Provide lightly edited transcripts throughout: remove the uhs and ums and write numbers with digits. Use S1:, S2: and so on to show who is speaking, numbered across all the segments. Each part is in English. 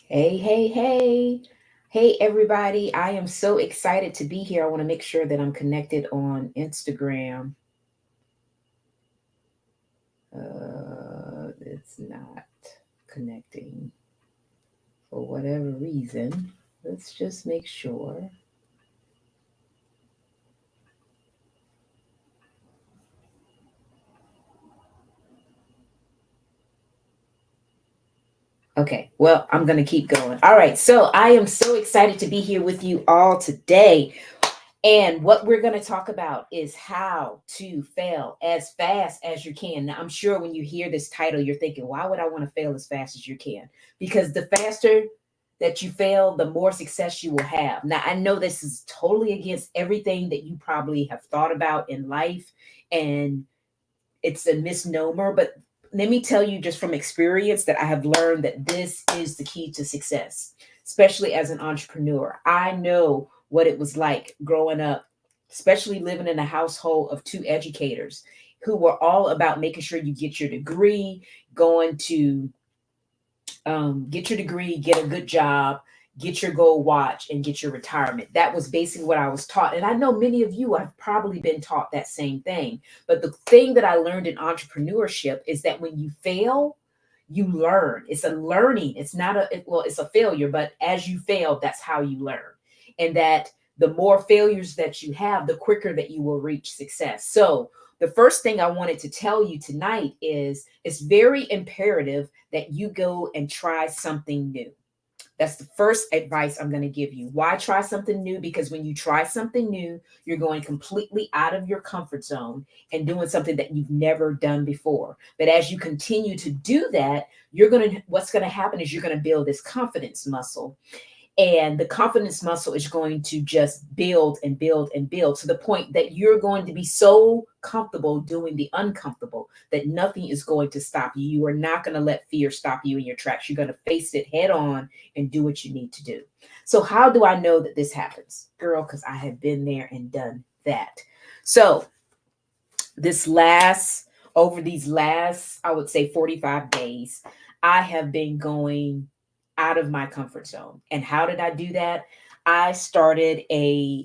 S1: Hey, hey, hey. Hey, everybody. I am so excited to be here. I want to make sure that I'm connected on Instagram. It's not connecting for whatever reason. Let's just make sure. Okay, well, I'm going to keep going. All right, so I am so excited to be here with you all today. And what we're going to talk about is how to fail as fast as you can. Now, I'm sure when you hear this title, you're thinking, why would I want to fail as fast as you can? Because the faster that you fail, the more success you will have. Now, I know this is totally against everything that you probably have thought about in life, and it's a misnomer, but let me tell you just from experience that I have learned that this is the key to success, especially as an entrepreneur. I know what it was like growing up, especially living in a household of two educators who were all about making sure you get your degree, going to get your degree, get a good job, get your gold watch, and get your retirement. That was basically what I was taught. And I know many of you have probably been taught that same thing. But the thing that I learned in entrepreneurship is that when you fail, you learn. It's a learning. It's not well, it's a failure, but as you fail, that's how you learn. And that the more failures that you have, the quicker that you will reach success. So, the first thing I wanted to tell you tonight is it's very imperative that you go and try something new. That's the first advice I'm going to give you. Why try something new? Because when you try something new, you're going completely out of your comfort zone and doing something that you've never done before. But as you continue to do that, what's going to happen is you're going to build this confidence muscle, and the confidence muscle is going to just build and build and build to the point that you're going to be so comfortable doing the uncomfortable that nothing is going to stop you. You are not going to let fear stop you in your tracks. You're going to face it head on and do what you need to do. So, how do I know that this happens? Girl, because I have been there and done that. So, this last, over these last, I would say 45 days, I have been going out of my comfort zone. And how did I do that? I started a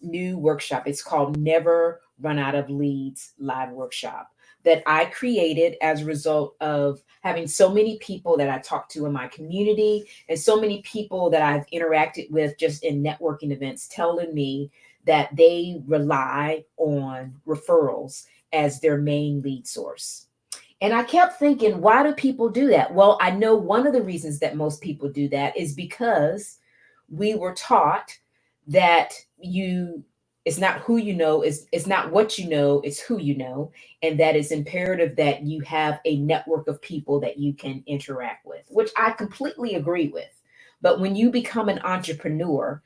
S1: new workshop. It's called Never Run Out of Leads Live Workshop that I created as a result of having so many people that I talk to in my community and so many people that I've interacted with just in networking events telling me that they rely on referrals as their main lead source. And I kept thinking, why do people do that? Well, I know one of the reasons that most people do that is because we were taught that you it's not who you know, it's not what you know, it's who you know, and that it's imperative that you have a network of people that you can interact with, which I completely agree with. But when you become an entrepreneur,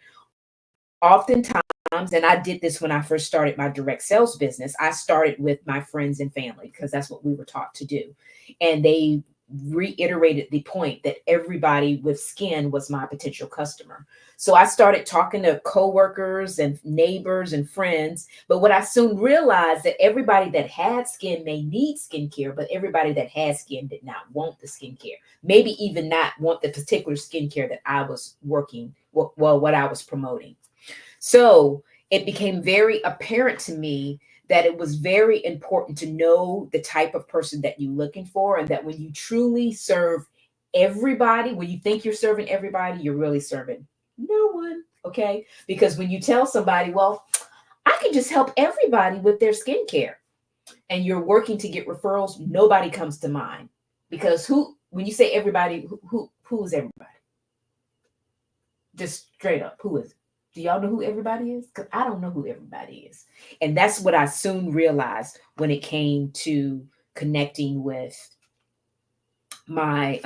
S1: oftentimes, and I did this when I first started my direct sales business, I started with my friends and family because that's what we were taught to do. And they reiterated the point that everybody with skin was my potential customer. So I started talking to coworkers and neighbors and friends. But what I soon realized that everybody that had skin may need skincare, but everybody that had skin did not want the skincare. Maybe even not want the particular skincare that I was what I was promoting. So it became very apparent to me that it was very important to know the type of person that you're looking for, and that when you truly serve everybody, when you think you're serving everybody, you're really serving no one. Okay. Because when you tell somebody, well, I can just help everybody with their skincare, and you're working to get referrals, nobody comes to mind. Because when you say everybody, who is everybody? Just straight up, who is it? Do y'all know who everybody is? Because I don't know who everybody is. And that's what I soon realized when it came to connecting with my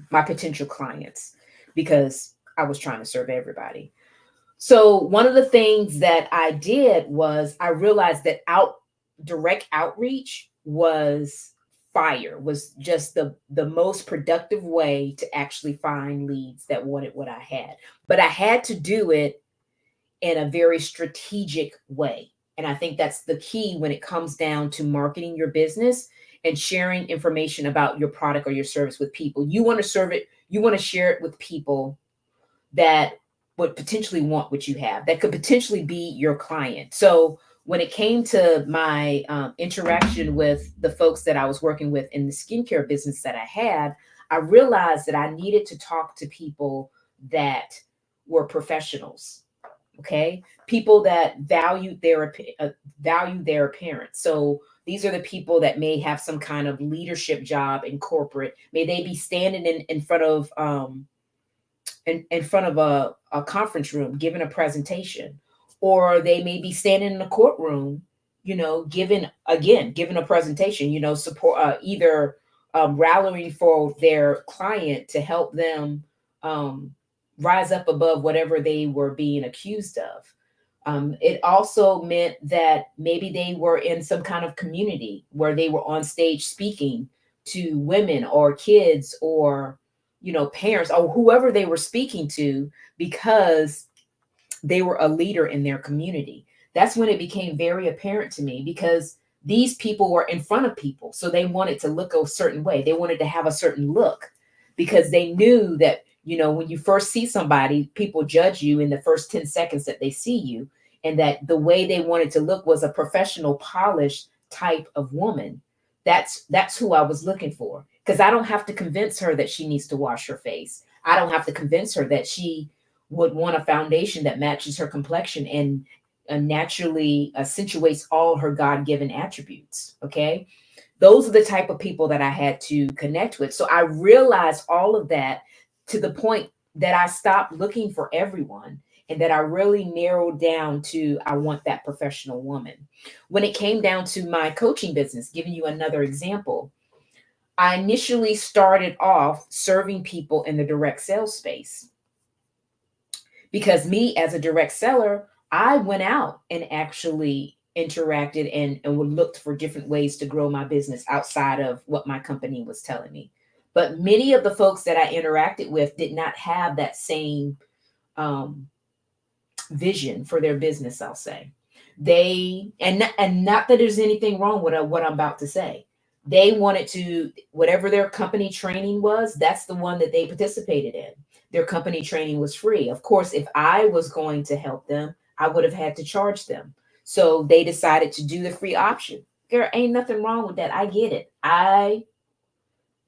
S1: potential clients, because I was trying to serve everybody. So one of the things that I did was I realized that direct outreach was just the most productive way to actually find leads that wanted what I had. But I had to do it in a very strategic way. And I think that's the key when it comes down to marketing your business and sharing information about your product or your service with people. You want to serve it, you want to share it with people that would potentially want what you have, that could potentially be your client. So when it came to my interaction with the folks that I was working with in the skincare business that I had, I realized that I needed to talk to people that were professionals. Okay, people that value their appearance. So these are the people that may have some kind of leadership job in corporate. May they be standing in front of in front of a conference room giving a presentation, or they may be standing in a courtroom, giving a presentation, support, either rallying for their client to help them um, rise up above whatever they were being accused of. It also meant that maybe they were in some kind of community where they were on stage speaking to women or kids, or parents, or whoever they were speaking to, because they were a leader in their community. That's when it became very apparent to me, because these people were in front of people. So they wanted to look a certain way. They wanted to have a certain look, because they knew that, when you first see somebody, people judge you in the first 10 seconds that they see you. And that the way they wanted to look was a professional, polished type of woman. That's who I was looking for, because I don't have to convince her that she needs to wash her face. I don't have to convince her that she would want a foundation that matches her complexion and naturally accentuates all her God-given attributes. Okay. Those are the type of people that I had to connect with. So I realized all of that, to the point that I stopped looking for everyone, and that I really narrowed down to, I want that professional woman. When it came down to my coaching business, giving you another example, I initially started off serving people in the direct sales space, because me as a direct seller, I went out and actually interacted and would look for different ways to grow my business outside of what my company was telling me. But many of the folks that I interacted with did not have that same um, vision for their business, I'll say. And not that there's anything wrong with what I'm about to say. They wanted to, whatever their company training was, that's the one that they participated in. Their company training was free. Of course, if I was going to help them, I would have had to charge them. So they decided to do the free option. There ain't nothing wrong with that. I get it. I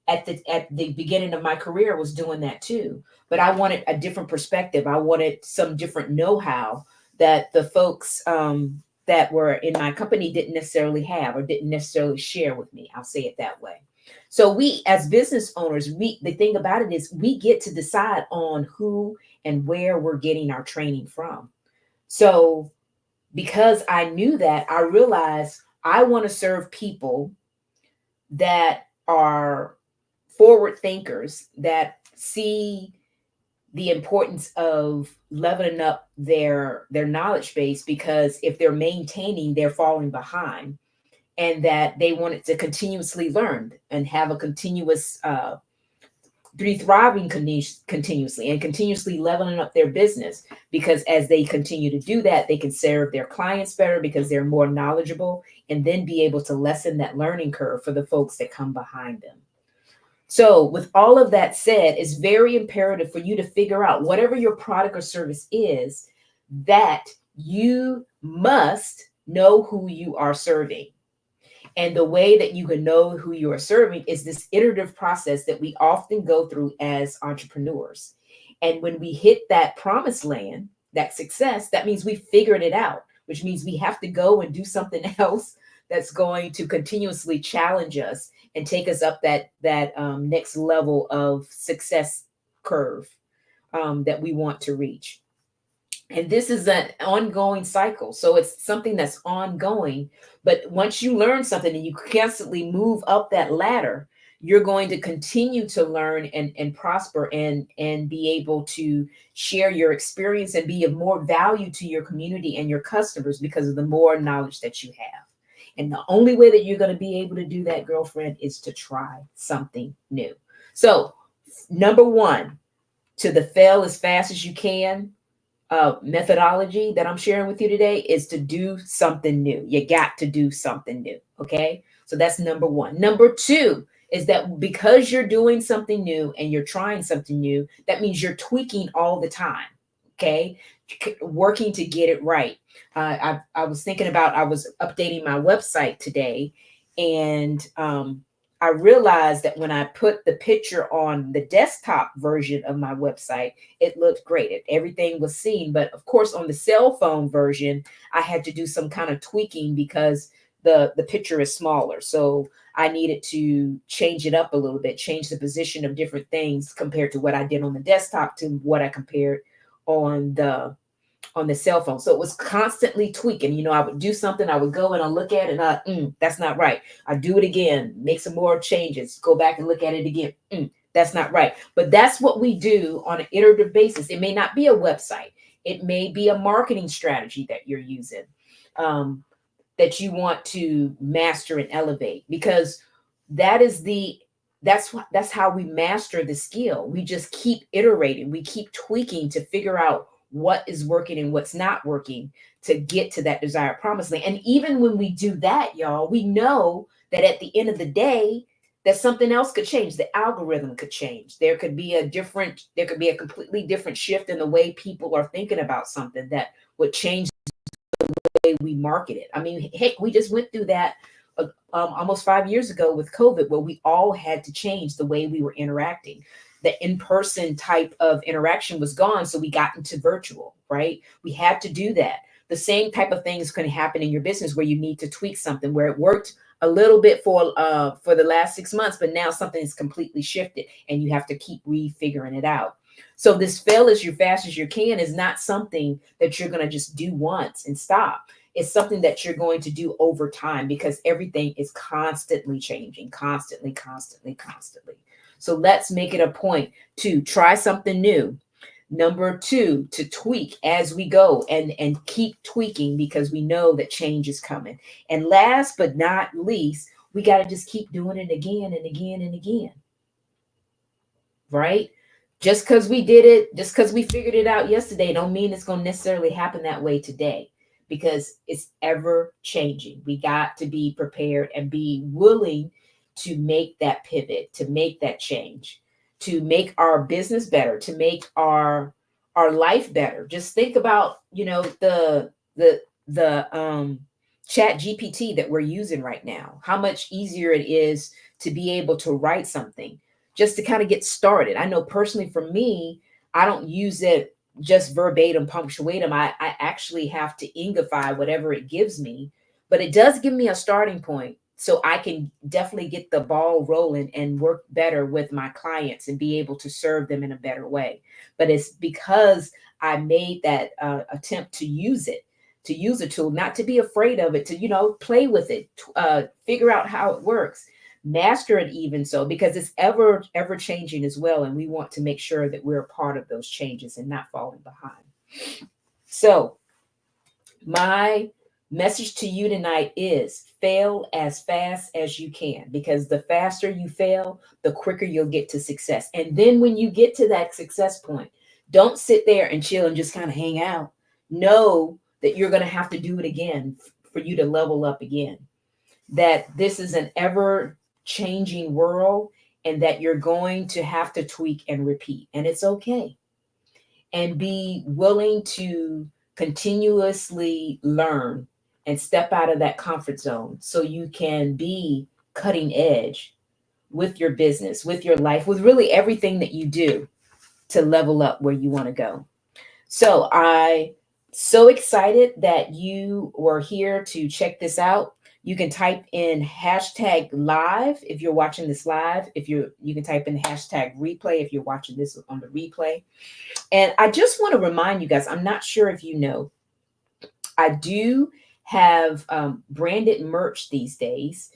S1: at the beginning of my career was doing that too, but I wanted a different perspective. I wanted some different know-how that the folks that were in my company didn't necessarily have, or didn't necessarily share with me. I'll say it that way. So we, as business owners, the thing about it is, we get to decide on who and where we're getting our training from. So because I knew that, I realized I want to serve people that are forward thinkers, that see the importance of leveling up their knowledge base, because if they're maintaining, they're falling behind, and that they wanted to continuously learn and have a continuous be thriving continuously, and continuously leveling up their business, because as they continue to do that, they can serve their clients better, because they're more knowledgeable, and then be able to lessen that learning curve for the folks that come behind them. So, with all of that said, it's very imperative for you to figure out, whatever your product or service is, that you must know who you are serving. And the way that you can know who you are serving is this iterative process that we often go through as entrepreneurs. And when we hit that promised land, that success, that means we figured it out, which means we have to go and do something else that's going to continuously challenge us and take us up that next level of success curve that we want to reach. And this is an ongoing cycle. So it's something that's ongoing. But once you learn something and you constantly move up that ladder, you're going to continue to learn and prosper and be able to share your experience and be of more value to your community and your customers, because of the more knowledge that you have. And the only way that you're going to be able to do that, girlfriend, is to try something new. So, number one, to the fail as fast as you can methodology that I'm sharing with you today is to do something new. You got to do something new. Okay. So that's number one. Number two is that because you're doing something new and you're trying something new, that means you're tweaking all the time. Okay. Working to get it right. I was thinking about, I was updating my website today, and I realized that when I put the picture on the desktop version of my website, it looked great. Everything was seen. But of course, on the cell phone version, I had to do some kind of tweaking because the picture is smaller. So I needed to change it up a little bit, change the position of different things compared to what I did on the desktop to what I compared on the cell phone. So it was constantly tweaking. I would do something, I would go and I look at it, and that's not right. I do it again, make some more changes, go back and look at it again. That's not right. But that's what we do on an iterative basis. It may not be a website. It may be a marketing strategy that you're using, that you want to master and elevate, because that is that's how we master the skill. We just keep iterating, we keep tweaking to figure out what is working and what's not working to get to that desired promised land. And even when we do that, y'all, we know that at the end of the day, that something else could change. The algorithm could change. There could be a completely different shift in the way people are thinking about something that would change the way we market it. I mean, heck, we just went through that almost 5 years ago with COVID, where we all had to change the way we were interacting. The in-person type of interaction was gone, so we got into virtual, right? We had to do that. The same type of things can happen in your business where you need to tweak something, where it worked a little bit for the last 6 months, but now something is completely shifted and you have to keep refiguring it out. So this fail as fast as you can is not something that you're going to just do once and stop. It's something that you're going to do over time, because everything is constantly changing, constantly, constantly, constantly. So let's make it a point to try something new. Number two, to tweak as we go and keep tweaking, because we know that change is coming. And last but not least, we got to just keep doing it again and again and again. Right? Just because we did it, just because we figured it out yesterday, don't mean it's going to necessarily happen that way today, because it's ever changing. We got to be prepared and be willing to make that pivot, to make that change, to make our business better, to make our life better. Just think about, the chat GPT that we're using right now, how much easier it is to be able to write something just to kind of get started. I know personally for me, I don't use it just verbatim, punctuatum. I actually have to ingify whatever it gives me, but it does give me a starting point so I can definitely get the ball rolling and work better with my clients and be able to serve them in a better way. But it's because I made that attempt to use it, to use a tool, not to be afraid of it, to, play with it, figure out how it works, master it even so, because it's ever changing as well, and we want to make sure that we're a part of those changes and not falling behind. So my message to you tonight is fail as fast as you can, because the faster you fail, the quicker you'll get to success. And then when you get to that success point, don't sit there and chill and just kind of hang out. Know that you're going to have to do it again for you to level up again, that this is an ever changing world, and that you're going to have to tweak and repeat, and it's okay. And be willing to continuously learn and step out of that comfort zone so you can be cutting edge with your business, with your life, with really everything that you do to level up where you want to go. So I so excited that you were here to check this out. You can type in hashtag live if you're watching this live. You can type in hashtag replay if you're watching this on the replay. And I just want to remind you guys, I'm not sure if you know, I do have branded merch these days,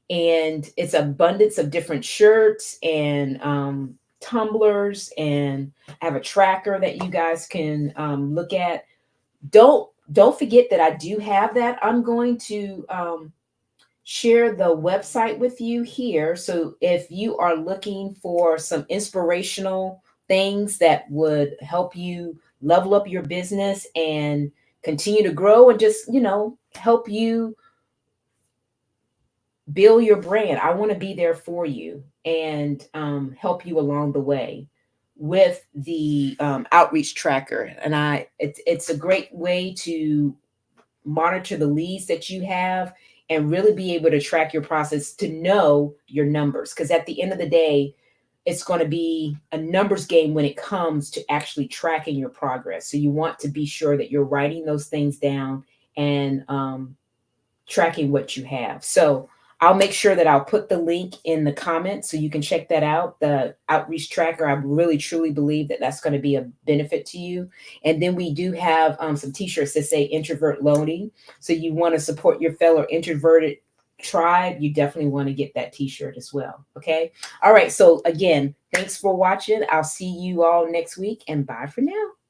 S1: and it's abundance of different shirts and tumblers, and I have a tracker that you guys can look at. Don't forget that I do have that. I'm going to share the website with you here. So if you are looking for some inspirational things that would help you level up your business and continue to grow, and just, help you build your brand, I want to be there for you. and help you along the way with the outreach tracker. And it's a great way to monitor the leads that you have and really be able to track your process to know your numbers. Because at the end of the day, it's going to be a numbers game when it comes to actually tracking your progress. So you want to be sure that you're writing those things down and tracking what you have. So I'll make sure that I'll put the link in the comments so you can check that out. The outreach tracker, I really truly believe that that's going to be a benefit to you. And then we do have some t-shirts that say introvert loading. So you want to support your fellow introverted tribe, you definitely want to get that t-shirt as well. Okay. All right. So again, thanks for watching. I'll see you all next week, and bye for now.